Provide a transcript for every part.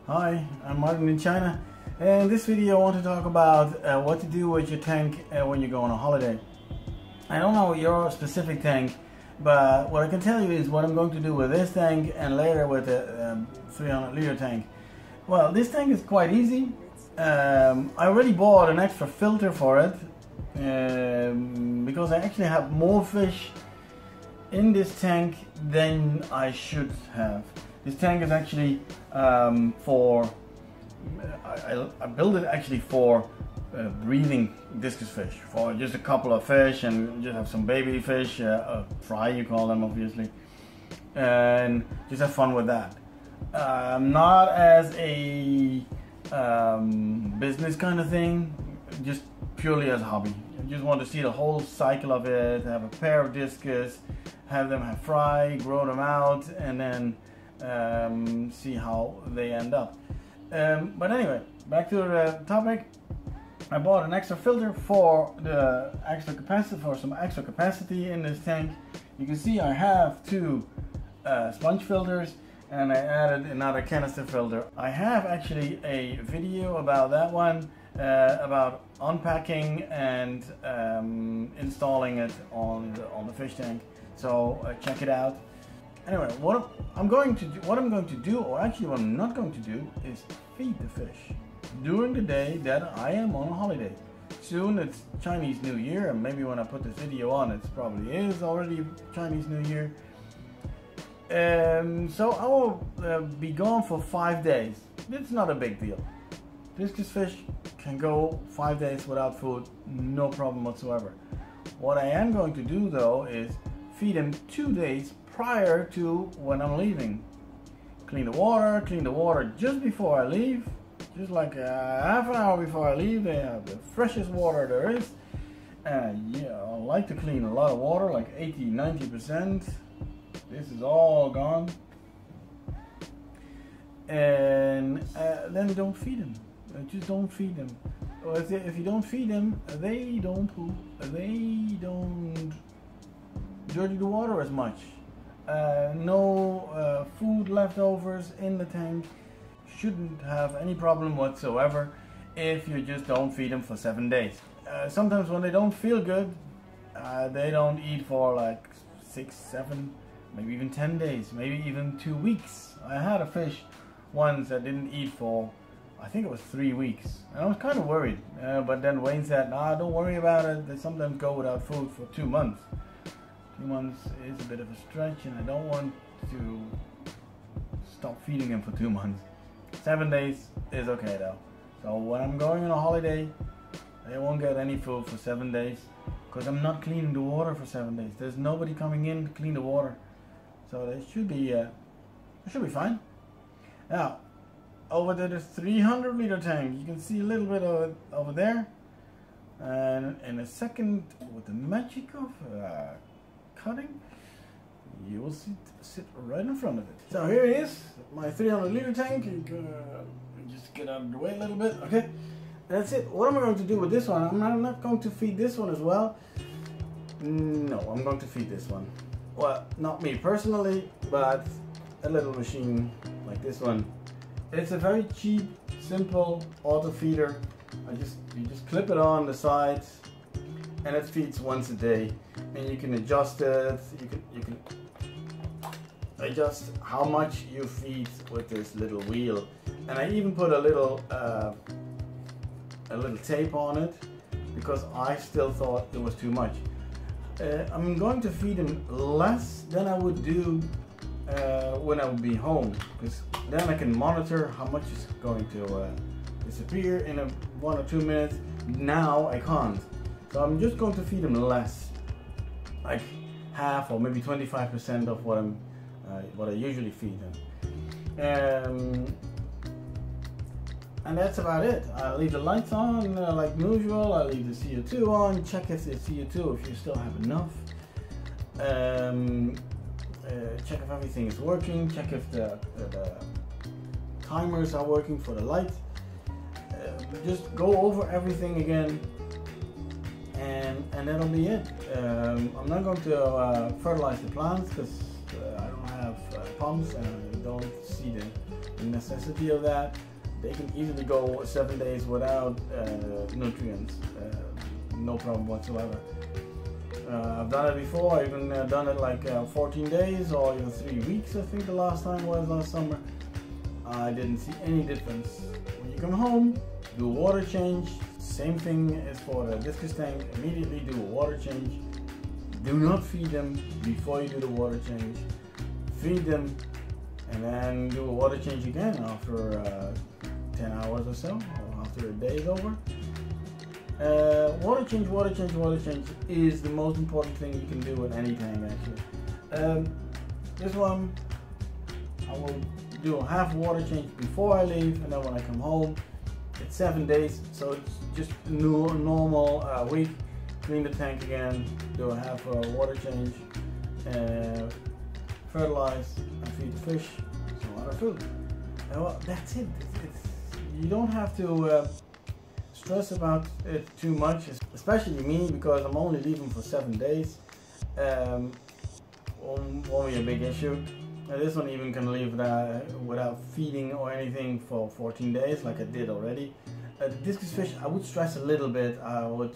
Hi, I'm Martin in China, and in this video I want to talk about what to do with your tank when you go on a holiday. I don't know your specific tank, but what I can tell you is what I'm going to do with this tank and later with the 300 liter tank. Well, this tank is quite easy. I already bought an extra filter for it because I actually have more fish in this tank than I should have. This tank is actually for, I built it actually for breeding discus fish, for just a couple of fish and just have some baby fish, fry you call them obviously, and just have fun with that. Not as a business kind of thing, just purely as a hobby. I just want to see the whole cycle of it, have a pair of discus, have them have fry, grow them out, and then see how they end up. But anyway, back to the topic. I bought an extra filter for the extra capacity, for some extra capacity in this tank. You can see I have two sponge filters, and I added another canister filter. I have actually a video about that one, about unpacking and installing it on the fish tank. So check it out. Anyway, what I'm going to do, or actually what I'm not going to do, is feed the fish during the day that I am on a holiday. Soon it's Chinese New Year, and maybe when I put this video on, it probably is already Chinese New Year. So I will be gone for 5 days. It's not a big deal. Discus fish can go 5 days without food, no problem whatsoever. What I am going to do though is feed them 2 days prior to when I'm leaving. Clean the water just before I leave, just like half an hour before I leave. They have the freshest water there is, and yeah, I like to clean a lot of water, like 80–90%. This is all gone, and then don't feed them. Just don't feed them. Or if you don't feed them, they don't poop. They don't dirty the water as much. No food leftovers in the tank. Shouldn't have any problem whatsoever if you just don't feed them for 7 days. Sometimes when they don't feel good, they don't eat for like 6, 7, maybe even 10 days, maybe even 2 weeks. I had a fish once that didn't eat for, I think it was 3 weeks, and I was kind of worried. But then Wayne said, "Nah, don't worry about it. They sometimes go without food for 2 months. 2 months is a bit of a stretch, and I don't want to stop feeding them for 2 months. 7 days is okay though. So when I'm going on a holiday, they won't get any food for 7 days, because I'm not cleaning the water for 7 days. There's nobody coming in to clean the water, so they should be fine. Now, over to the 300 liter tank, you can see a little bit of it over there, and in a second, with the magic of cutting, you will sit right in front of it. So here it is, my 300 liter tank. You can just get out of the way a little bit. Okay, that's it. What am I going to do with this one? I'm not going to feed this one as well. No, I'm going to feed this one. Well, not me personally, but a little machine like this one. It's a very cheap, simple auto feeder. You just clip it on the sides, and it feeds once a day. And you can adjust it. You can adjust how much you feed with this little wheel. And I even put a little tape on it, because I still thought it was too much. I'm going to feed them less than I would do when I would be home, because then I can monitor how much is going to disappear in 1 or 2 minutes. Now I can't, so I'm just going to feed them less, like half or maybe 25% of what I usually feed them. And that's about it. I'll leave the lights on like usual. I'll leave the CO2 on. Check if the CO2, if you still have enough. Check if everything is working. Check if the timers are working for the light. Just go over everything again, and that'll be it. I'm not going to fertilize the plants, because I don't have pumps, and don't see the necessity of that. They can easily go 7 days without nutrients, no problem whatsoever. I've done it before. I even done it like 14 days or even 3 weeks. I think the last time was last summer. I didn't see any difference. When you come home, do a water change. Same thing as for the Discus tank. Immediately do a water change. Do not feed them before you do the water change. Feed them and then do a water change again after 10 hours or so, or after a day is over. Water change is the most important thing you can do with any tank actually. This one, I will do a half water change before I leave, and then when I come home, it's 7 days, so it's just a normal week. Clean the tank again, do a half water change, fertilize, and feed the fish some other food. And well, that's it. You don't have to stress about it too much, especially me, because I'm only leaving for 7 days. Won't be a big issue. This one even can leave without feeding or anything for 14 days, like I did already. The Discus fish, I would stress a little bit. I would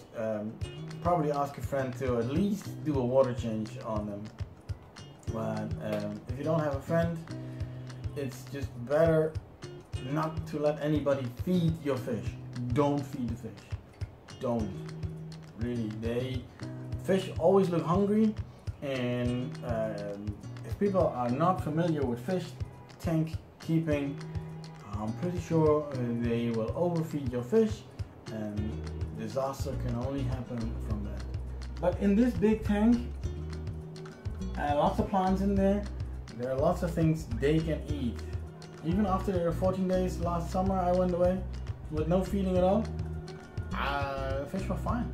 probably ask a friend to at least do a water change on them. But if you don't have a friend, it's just better not to let anybody feed your fish. Don't feed the fish. Don't. Really, fish always look hungry, and if people are not familiar with fish tank keeping, I'm pretty sure they will overfeed your fish, and disaster can only happen from that. But in this big tank, lots of plants in there. There are lots of things they can eat. Even after 14 days last summer, I went away with no feeding at all. The fish were fine.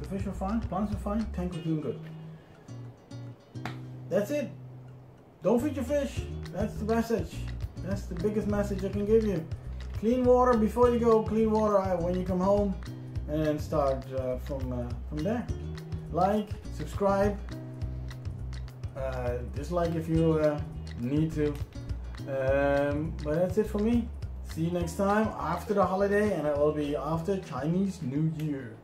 The fish were fine, plants were fine, tank was doing good. That's it. Don't feed your fish. That's the message. That's the biggest message I can give you. Clean water before you go, clean water when you come home, and start from there. Like, subscribe, dislike if you need to. But that's it for me. See you next time after the holiday, and it will be after Chinese New Year.